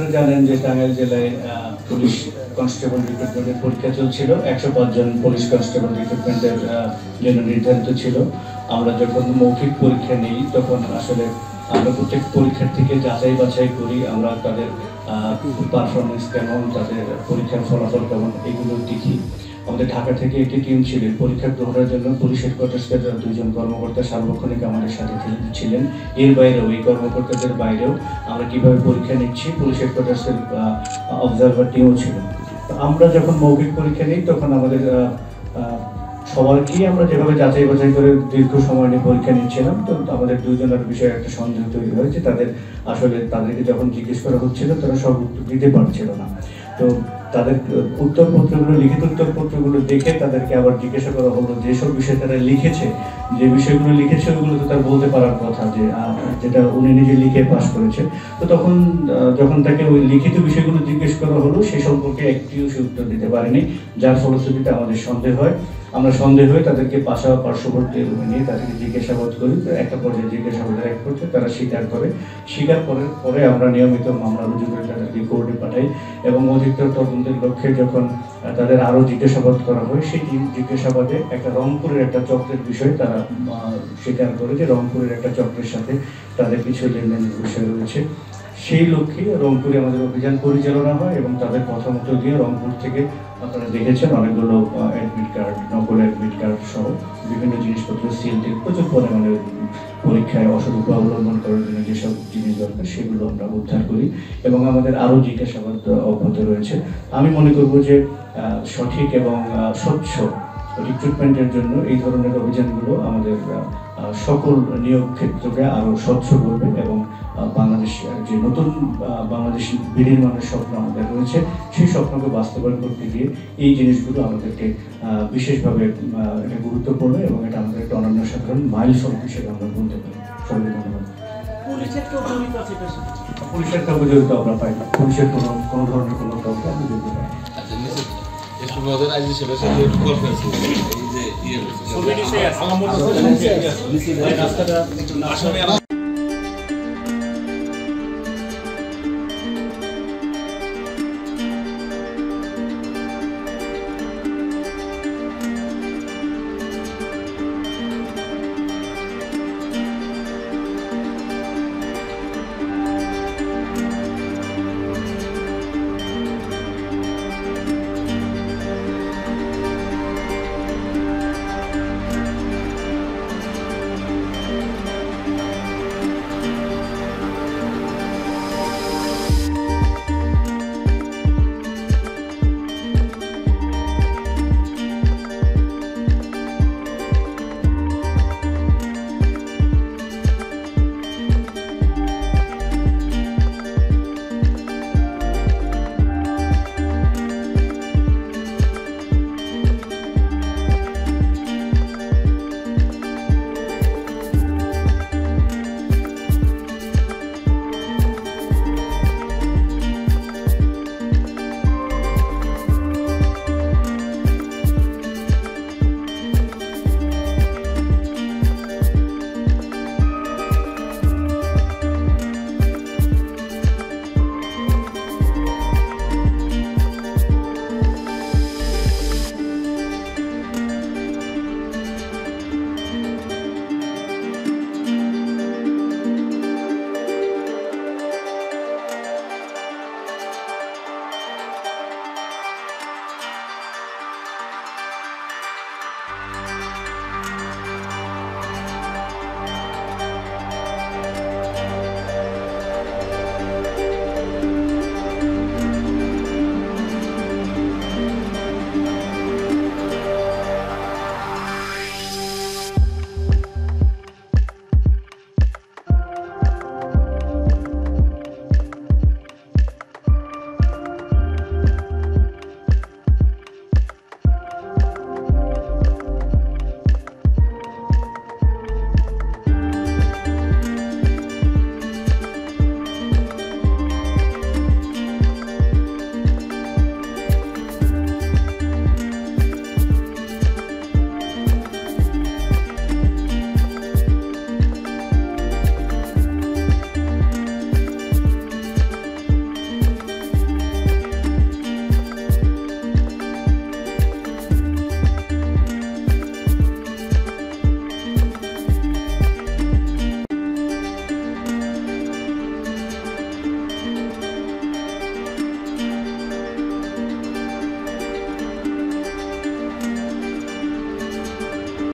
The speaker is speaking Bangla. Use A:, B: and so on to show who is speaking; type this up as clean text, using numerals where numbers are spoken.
A: আপনারা জানেন যে টাঙ্গাইল জেলায় পুলিশ কনস্টেবল রিক্রুটমেন্টের পরীক্ষা চলছিল। 105 জন পুলিশ কনস্টেবল রিক্রুটমেন্টের জন্য নির্ধারিত ছিল। আমরা যখন মৌখিক পরীক্ষা নিই তখন আসলে আমরা প্রত্যেক পরীক্ষার্থীকে যাচাই বাছাই করি, আমরা তাদের পারফরমেন্স কেমন, তাদের পরীক্ষার ফলাফল কেমন, এগুলো দেখি। আমাদের ঢাকা থেকে একটি টিম ছিলেন পরীক্ষা গ্রহণের জন্য। পুলিশ হেডকোয়ার্টার্সের 2 জন কর্মকর্তা সার্বক্ষণিক আমাদের সাথে ছিলেন। এর বাইরেও, এই কর্মকর্তাদের বাইরেও আমরা কীভাবে পরীক্ষা নিচ্ছি পুলিশ হেডকোয়ার্টার্সের অবজারভার টিমও ছিল। আমরা যখন মৌখিক পরীক্ষা নিই তখন আমাদের সবাইকেই আমরা যেভাবে যাচাই বাছাই করে দীর্ঘ সময় নিয়ে পরীক্ষা নিচ্ছিলাম, তো আমাদের 2 জনের বিষয়ে একটা সন্দেহ তৈরি হয়েছে। তাদেরকে যখন জিজ্ঞেস করা হচ্ছিল তারা সব উত্তর দিতে পারছিল না। তো তাদের উত্তরপত্রগুলো, লিখিত উত্তরপত্রগুলো দেখে তাদেরকে আবার জিজ্ঞাসা করা হলো যেসব বিষয় তারা লিখেছে, যে বিষয়গুলো লিখেছে ওগুলো তো তার বলতে পারার কথা, যে যেটা উনি নিজে লিখে পাশ করেছে। তো তখন যখন তাকে ওই লিখিত বিষয়গুলো জিজ্ঞেস করা হলো সে সম্পর্কে একটিও সে উত্তর দিতে পারেনি, যার ফলশ্রুতিতে আমাদের সন্দেহ হয়। আমরা সন্দেহ হয়ে তাদেরকে পার্শ্ববর্তী রুমে নিয়ে তাদেরকে জিজ্ঞাসাবাদ করি। একটা পর্যায়ে জিজ্ঞাসাবাদের এক পর্যায়ে তারা স্বীকার করার পরে আমরা নিয়মিত মামলা রুজু করে তাদেরকে কোর্টে পাঠাই এবং অধিকতর তদন্তের লক্ষ্যে যখন তাদের আরও জিজ্ঞাসাবাদ করা হয়, সেই জিজ্ঞাসাবাদে একটা রংপুরের একটা চক্রের বিষয় তারা স্বীকার করে যে রংপুরের একটা চক্রের সাথে তাদের কিছু লেনদেনের বিষয় রয়েছে। সেই লক্ষ্যে রংপুরে আমাদের অভিযান পরিচালনা হয় এবং তাদের কথা মতো দিয়ে রংপুর থেকে আপনারা দেখেছেন অনেকগুলো অ্যাডমিট কার্ড, নকল অ্যাডমিট কার্ড সহ বিভিন্ন জিনিসপত্র সিল থেকে প্রচুর পরিমাণে পরীক্ষায় অসৎ উপায় অবলম্বন করার জন্য যেসব জিনিস দরকার সেগুলো আমরা উদ্ধার করি এবং আমাদের আরও জিজ্ঞাসাবাদ অব্যাহত রয়েছে। আমি মনে করব যে সঠিক এবং স্বচ্ছ রিক্রুটমেন্টের জন্য এই ধরনের অভিযানগুলো আমাদের সকল নিয়োগ ক্ষেত্রকে আরও স্বচ্ছ করবে এবং বাংলাদেশ যে নতুন বাংলাদেশ বিনির্মাণের স্বপ্ন আমাদের রয়েছে সেই স্বপ্নকে বাস্তবায়ন করতে গিয়ে এই জিনিসগুলো আমাদেরকে বিশেষভাবে এটা গুরুত্বপূর্ণ এবং এটা আমাদের একটা অনন্য সাধারণ মাইলফলক হিসেবে আমরা বলতে পারি। সবাই ধন্যবাদ। পুলিশের কাউকে জড়িত আমরা পাই না, পুলিশের কোনো ধরনের কোনো কাউকে আমরা জড়িত পাই না।
B: রাস্তাটা